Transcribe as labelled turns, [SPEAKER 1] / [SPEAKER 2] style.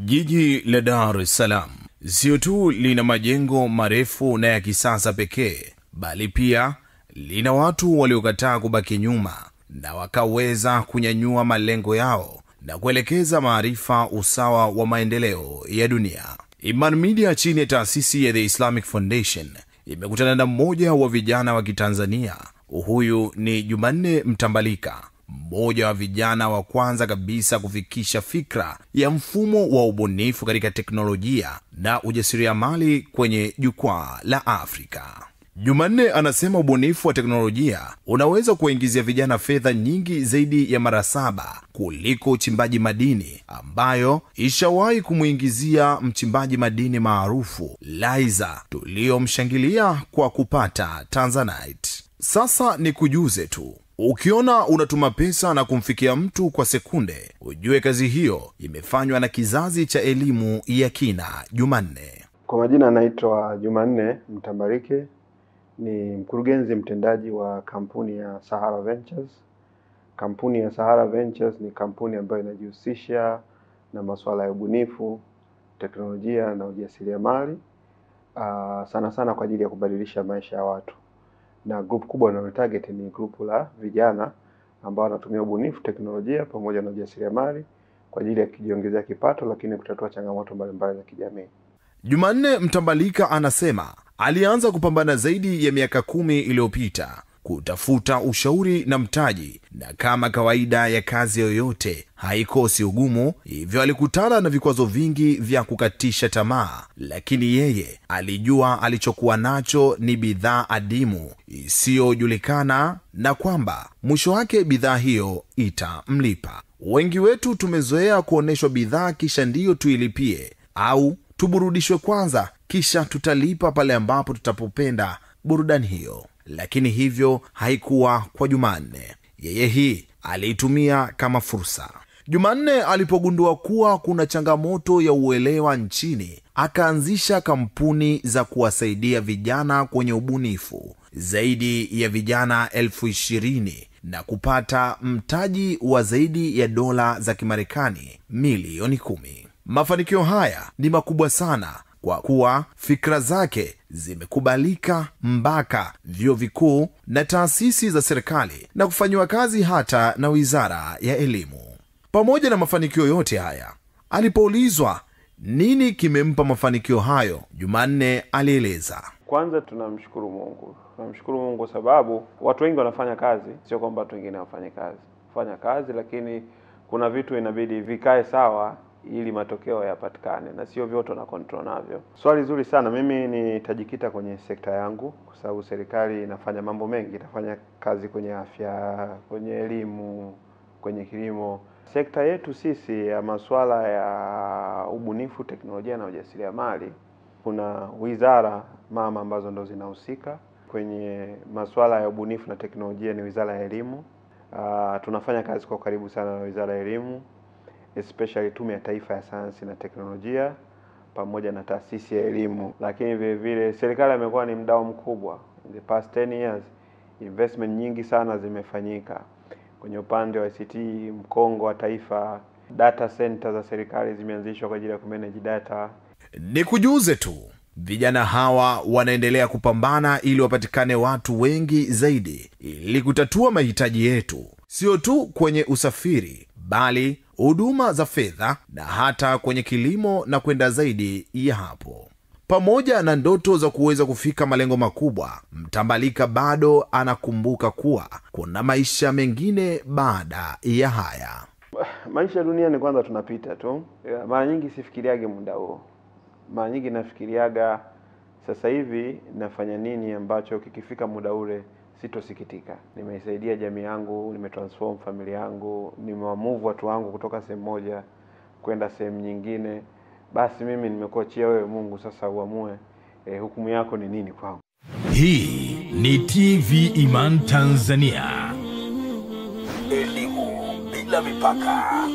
[SPEAKER 1] Jiji la Dar es Salaam sio tu lina majengo marefu na ya kisasa pekee, bali pia lina watu waliokataa kubaki nyuma na wakaweza kunyanyua malengo yao na kuelekeza maarifa usawa wa maendeleo ya dunia. Iman Media chini ya taasisi ya The Islamic Foundation imekutana na mmoja wa vijana wa Kitanzania. Huyu ni Jumanne Mtambalika, mmoja wa vijana wa kwanza kabisa kufikisha fikra ya mfumo wa ubunifu katika teknolojia na ujasiriamali kwenye jukwaa la Afrika. Jumanne anasema ubunifu wa teknolojia unaweza kuwaingizia vijana fedha nyingi zaidi ya mara 7 kuliko uchimbaji madini, ambayo ishawahi kumuingizia mchimbaji madini maarufu Laizer tuliomshangilia kwa kupata Tanzanite. Sasa ni kujuze tu, ukiona unatuma pesa na kumfikia mtu kwa sekunde, ujue kazi hiyo imefanywa na kizazi cha elimu ya kina. Jumanne.
[SPEAKER 2] Kwa majina naitwa Jumanne Mtambalike, ni mkurugenzi mtendaji wa kampuni ya Sahara Ventures. Kampuni ya Sahara Ventures ni kampuni ambayo inajihusisha na masuala ya ubunifu, teknolojia na ujasiriamali, sana sana kwa ajili ya kubadilisha maisha ya watu. Na group kubwa na target ni group la vijana ambao wanatumia ubunifu, teknolojia pamoja na ujasiriamali kwa ajili ya kujiongezea kipato, lakini kutatua changamoto mbalimbali za kijamii.
[SPEAKER 1] Jumanne Mtambalika anasema alianza kupambana zaidi ya miaka 10 iliyopita kutafuta ushauri na mtaji, na kama kawaida ya kazi yoyote haikosi ugumu, hivyo alikutana na vikwazo vingi vya kukatisha tamaa, lakini yeye alijua alichokuwa nacho ni bidhaa adimu isiyojulikana na kwamba mwisho wake bidhaa hiyo itamlipa. Wengi wetu tumezoea kuoneshwa bidhaa kisha ndiyo tuilipie, au tuburudishwe kwanza kisha tutalipa pale ambapo tutapopenda burudani hiyo. Lakini hivyo haikuwa kwa Jumanne. Yeye hii aliitumia kama fursa. Jumanne alipogundua kuwa kuna changamoto ya uelewa nchini, akaanzisha kampuni za kuwasaidia vijana kwenye ubunifu, zaidi ya vijana 20,000 na kupata mtaji wa zaidi ya dola za Kimarekani milioni 10. Mafanikio haya ni makubwa sana kwa kuwa fikra zake zimekubalika mpaka vyuo vikuu na taasisi za serikali na kufanywa kazi hata na Wizara ya Elimu. Pamoja na mafanikio yote haya, alipoulizwa nini kimempa mafanikio hayo, Jumanne alieleza.
[SPEAKER 2] Kwanza tunamshukuru Mungu. Tunamshukuru Mungu kwa sababu watu wengi wanafanya kazi, sio kwamba watu wengine wafanye kazi. Fanya kazi, lakini kuna vitu inabidi vikae sawa ili matokeo yapatikane, na sio vyote na control navyo. Swali zuri sana. Mimi nitajikita kwenye sekta yangu kwa sababu serikali inafanya mambo mengi, inafanya kazi kwenye afya, kwenye elimu, kwenye kilimo. Sekta yetu sisi ya masuala ya ubunifu, teknolojia na ujasiriamali, kuna wizara mama ambazo ndo zinahusika kwenye masuala ya ubunifu na teknolojia. Ni Wizara ya Elimu. Tunafanya kazi kwa karibu sana na Wizara ya Elimu, especially Tume ya Taifa ya Sayansi na Teknolojia pamoja na Taasisi ya Elimu. Lakini vile vile serikali imekuwa ni mdau mkubwa. In the past 10 years investment nyingi sana zimefanyika kwenye upande wa ICT, mkongo wa taifa, data center za serikali zimeanzishwa kwa ajili ya kumanage data.
[SPEAKER 1] Ni kujuze tu, vijana hawa wanaendelea kupambana ili wapatikane watu wengi zaidi ili kutatua mahitaji yetu, sio tu kwenye usafiri, bali huduma za fedha na hata kwenye kilimo na kwenda zaidi ya hapo. Pamoja na ndoto za kuweza kufika malengo makubwa, Mtambalika bado anakumbuka kuwa kuna maisha mengine baada ya haya.
[SPEAKER 2] Maisha duniani kwanza tunapita tu. Mara nyingi sifikiriage muda huo. Mara nyingi nafikiriaga sasa hivi nafanya nini ambacho kikifika muda ule sitosikitika. Nimeisaidia jamii yangu, nimetransform familia yangu, nimewamove watu wangu kutoka sehemu moja kwenda sehemu nyingine. Basi mimi nimekuachia wewe Mungu sasa uamue hukumu yako ni nini kwangu.
[SPEAKER 3] Hii ni TV Iman Tanzania.
[SPEAKER 1] Elimu bila mipaka.